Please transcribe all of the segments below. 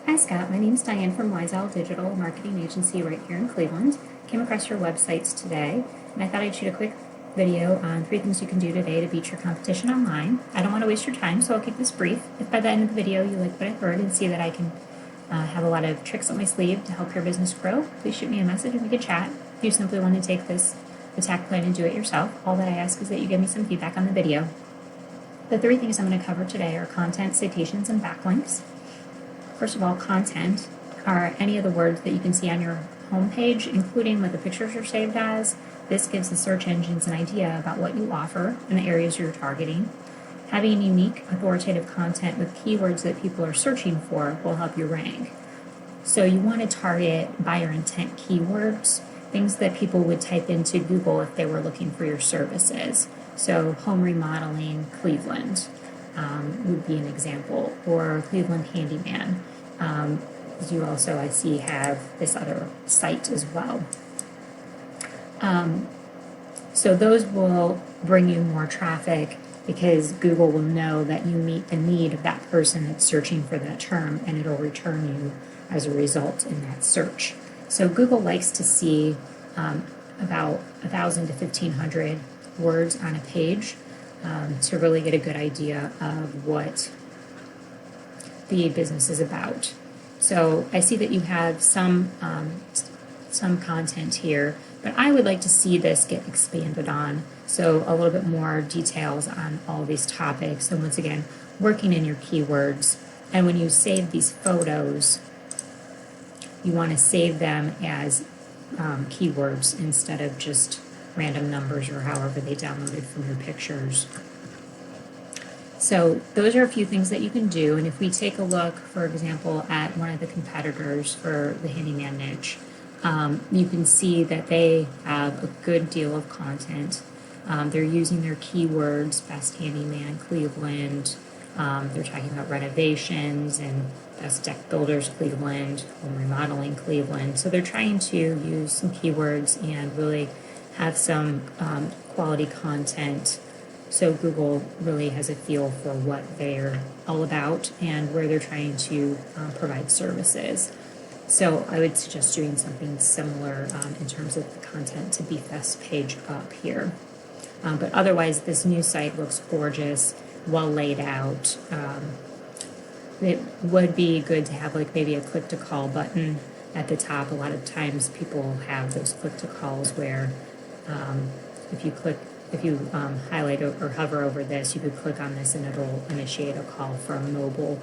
Hi Scott, my name's Diane from Wise Owl Digital Marketing Agency right here in Cleveland. Came across your websites today, and I thought I'd shoot a quick video on 3 things you can do today to beat your competition online. I don't want to waste your time, so I'll keep this brief. If by the end of the video you like what I heard and see that I can have a lot of tricks up my sleeve to help your business grow, please shoot me a message and we can chat. If you simply want to take this attack plan and do it yourself, all that I ask is that you give me some feedback on the video. The 3 things I'm going to cover today are content, citations, and backlinks. First of all, content are any of the words that you can see on your homepage, including what the pictures are saved as. This gives the search engines an idea about what you offer and the areas you're targeting. Having unique, authoritative content with keywords that people are searching for will help you rank. So you want to target buyer intent keywords, things that people would type into Google if they were looking for your services. So home remodeling, Cleveland. Would be an example, or Cleveland Handyman. You also, I see, have this other site as well. So those will bring you more traffic because Google will know that you meet the need of that person that's searching for that term, and it'll return you as a result in that search. So Google likes to see about 1,000 to 1,500 words on a page. To really get a good idea of what the business is about. So I see that you have some content here, but I would like to see this get expanded on. So a little bit more details on all these topics. And once again, working in your keywords. And when you save these photos, you want to save them as keywords instead of just random numbers or however they downloaded from your pictures. So those are a few things that you can do. And if we take a look, for example, at one of the competitors for the handyman niche, you can see that they have a good deal of content. They're using their keywords, best handyman, Cleveland. They're talking about renovations and best deck builders, Cleveland, home remodeling, Cleveland. So they're trying to use some keywords and really have some quality content, so Google really has a feel for what they're all about and where they're trying to provide services. So I would suggest doing something similar in terms of the content to beef this page up here. But otherwise, this new site looks gorgeous, well laid out. It would be good to have like maybe a click to call button at the top. A lot of times people have those click to calls where if you highlight or hover over this, you could click on this and it'll initiate a call from mobile.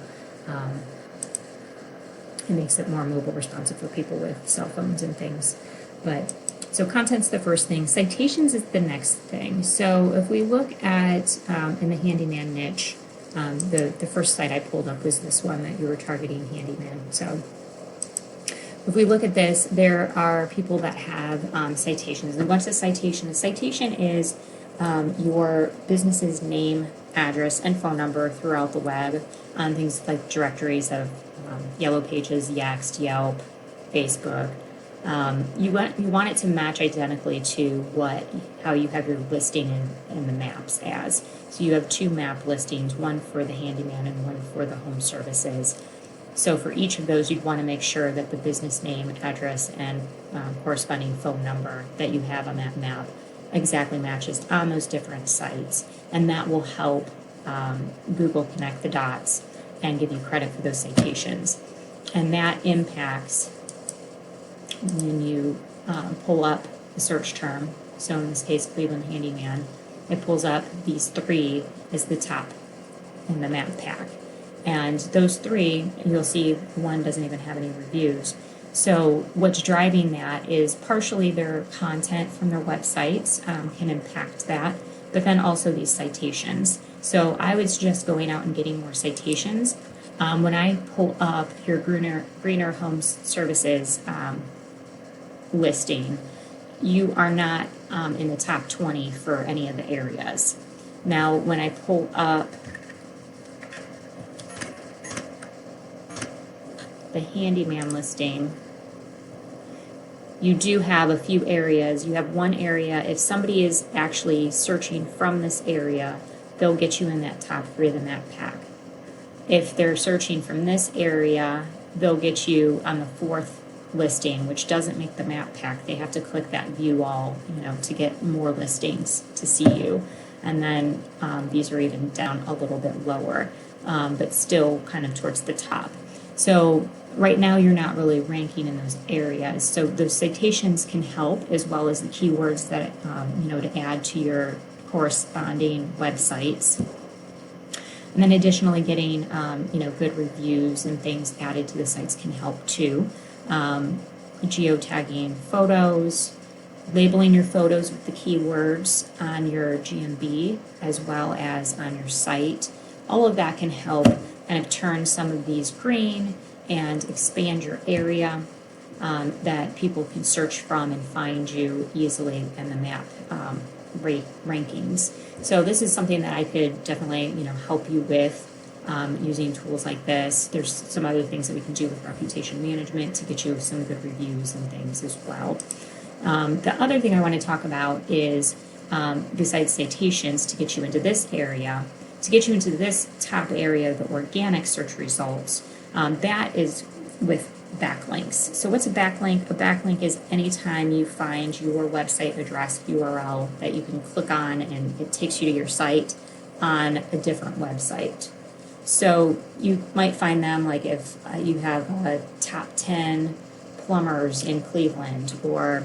It makes it more mobile responsive for people with cell phones and things. But so content's the first thing. Citations is the next thing. So if we look at in the handyman niche, the first site I pulled up was this one that you were targeting, handyman. So if we look at this, there are people that have citations. And what's a citation? A citation is your business's name, address, and phone number throughout the web on things like directories of Yellow Pages, Yext, Yelp, Facebook. You want it to match identically to how you have your listing in the maps as. So you have 2 map listings, one for the handyman and one for the home services. So for each of those, you'd want to make sure that the business name, address, and corresponding phone number that you have on that map exactly matches on those different sites. And that will help Google connect the dots and give you credit for those citations. And that impacts when you pull up the search term. So in this case, Cleveland Handyman, it pulls up these 3 as the top in the map pack. And those 3, you'll see one doesn't even have any reviews. So what's driving that is partially their content from their websites can impact that, but then also these citations. So I would suggest going out and getting more citations. When I pull up your Greener Homes Services listing, you are not in the top 20 for any of the areas. Now, when I pull up the handyman listing, you do have a few areas. You have one area, if somebody is actually searching from this area, they'll get you in that top 3 of the map pack. If they're searching from this area they'll get you on the fourth listing, which doesn't make the map pack. They have to click that view all, to get more listings to see you. And then these are even down a little bit lower, but still kind of towards the top. So right now you're not really ranking in those areas. So those citations can help, as well as the keywords that, to add to your corresponding websites. And then additionally getting, good reviews and things added to the sites can help too. Geotagging photos, labeling your photos with the keywords on your GMB as well as on your site. All of that can help kind of turn some of these green and expand your area that people can search from and find you easily in the map rankings. So this is something that I could definitely help you with using tools like this. There's some other things that we can do with reputation management to get you some good reviews and things as well. The other thing I want to talk about is, besides citations, to get you into this area, to get you into this top area, the organic search results, that is with backlinks. So what's a backlink? A backlink is anytime you find your website address URL that you can click on and it takes you to your site on a different website. So you might find them like if you have top 10 plumbers in Cleveland or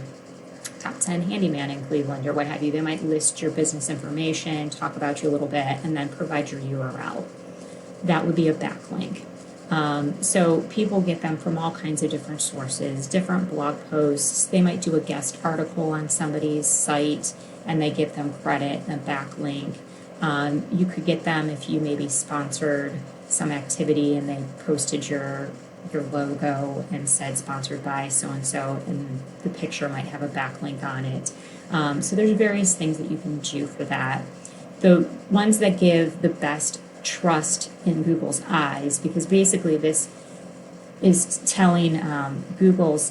top 10 handyman in Cleveland or what have you. They might list your business information, talk about you a little bit, and then provide your URL. That would be a backlink. So people get them from all kinds of different sources, different blog posts. They might do a guest article on somebody's site and they give them credit and a backlink. You could get them if you maybe sponsored some activity and they posted your logo and said sponsored by so-and-so, and the picture might have a backlink on it. So there's various things that you can do for that. The ones that give the best trust in Google's eyes, because basically this is telling Google's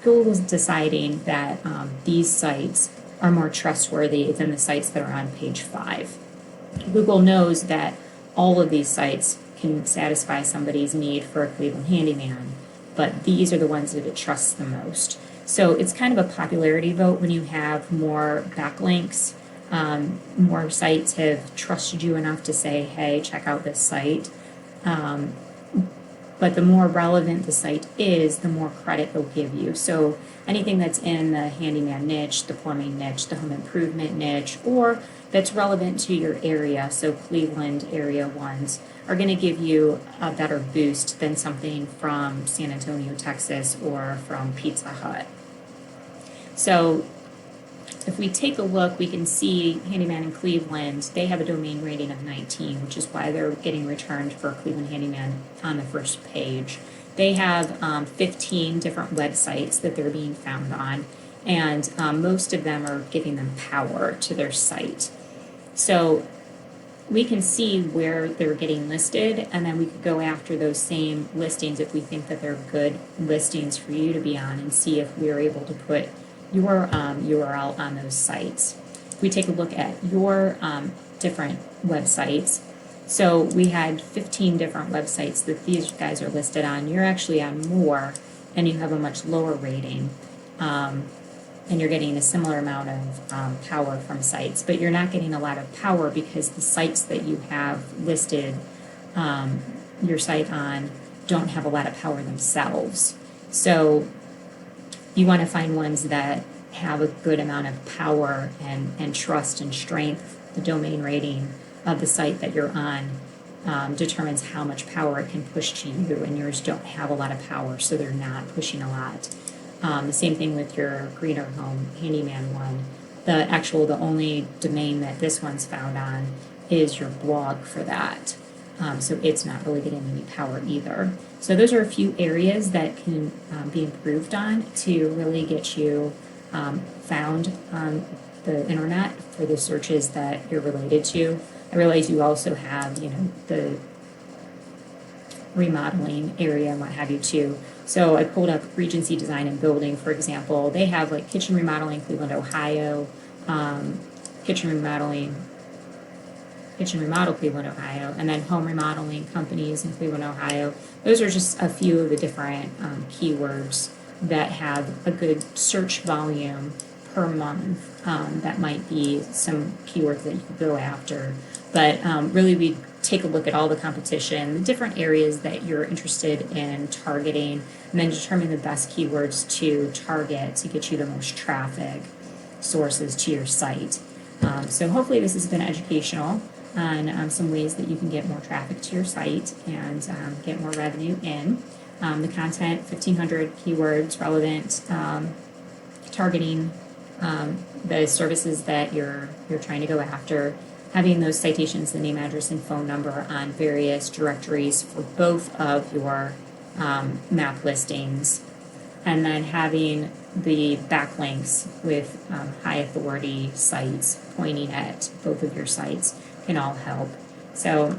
deciding that these sites are more trustworthy than the sites that are on page 5. Google knows that all of these sites can satisfy somebody's need for a Cleveland handyman, but these are the ones that it trusts the most. So it's kind of a popularity vote when you have more backlinks. More sites have trusted you enough to say, hey, check out this site. But the more relevant the site is, the more credit they'll give you. So anything that's in the handyman niche, the plumbing niche, the home improvement niche, or that's relevant to your area, so Cleveland area ones, are going to give you a better boost than something from San Antonio, Texas, or from Pizza Hut. So if we take a look, we can see Handyman in Cleveland, they have a domain rating of 19, which is why they're getting returned for Cleveland Handyman on the first page. They have 15 different websites that they're being found on, and most of them are giving them power to their site. So we can see where they're getting listed, and then we could go after those same listings if we think that they're good listings for you to be on, and see if we're able to put your URL on those sites. If we take a look at your different websites, so we had 15 different websites that these guys are listed on. You're actually on more, and you have a much lower rating, and you're getting a similar amount of power from sites, but you're not getting a lot of power because the sites that you have listed your site on don't have a lot of power themselves. So you want to find ones that have a good amount of power and trust and strength. The domain rating of the site that you're on determines how much power it can push to you, and yours don't have a lot of power, so they're not pushing a lot. The same thing with your Greener Home Handyman one. The only domain that this one's found on is your blog for that. So it's not really getting any power either. So those are a few areas that can be improved on to really get you found on the internet for the searches that you're related to. I realize you also have, the remodeling area and what have you too. So I pulled up Regency Design and Building, for example. They have like kitchen remodeling, Cleveland, Ohio, kitchen remodeling kitchen remodel Cleveland, Ohio, and then home remodeling companies in Cleveland, Ohio. Those are just a few of the different keywords that have a good search volume per month. That might be some keywords that you could go after. But really, we take a look at all the competition, the different areas that you're interested in targeting, and then determine the best keywords to target to get you the most traffic sources to your site. So hopefully this has been educational on some ways that you can get more traffic to your site and get more revenue in. The content, 1,500 keywords, relevant, targeting the services that you're trying to go after, having those citations, the name, address, and phone number on various directories for both of your map listings, and then having the backlinks with high authority sites pointing at both of your sites can all help. So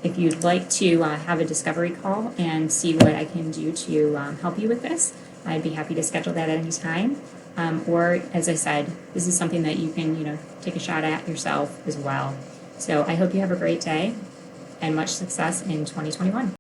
if you'd like to have a discovery call and see what I can do to help you with this, I'd be happy to schedule that at any time. Or, as I said, this is something that you can, take a shot at yourself as well. So I hope you have a great day and much success in 2021.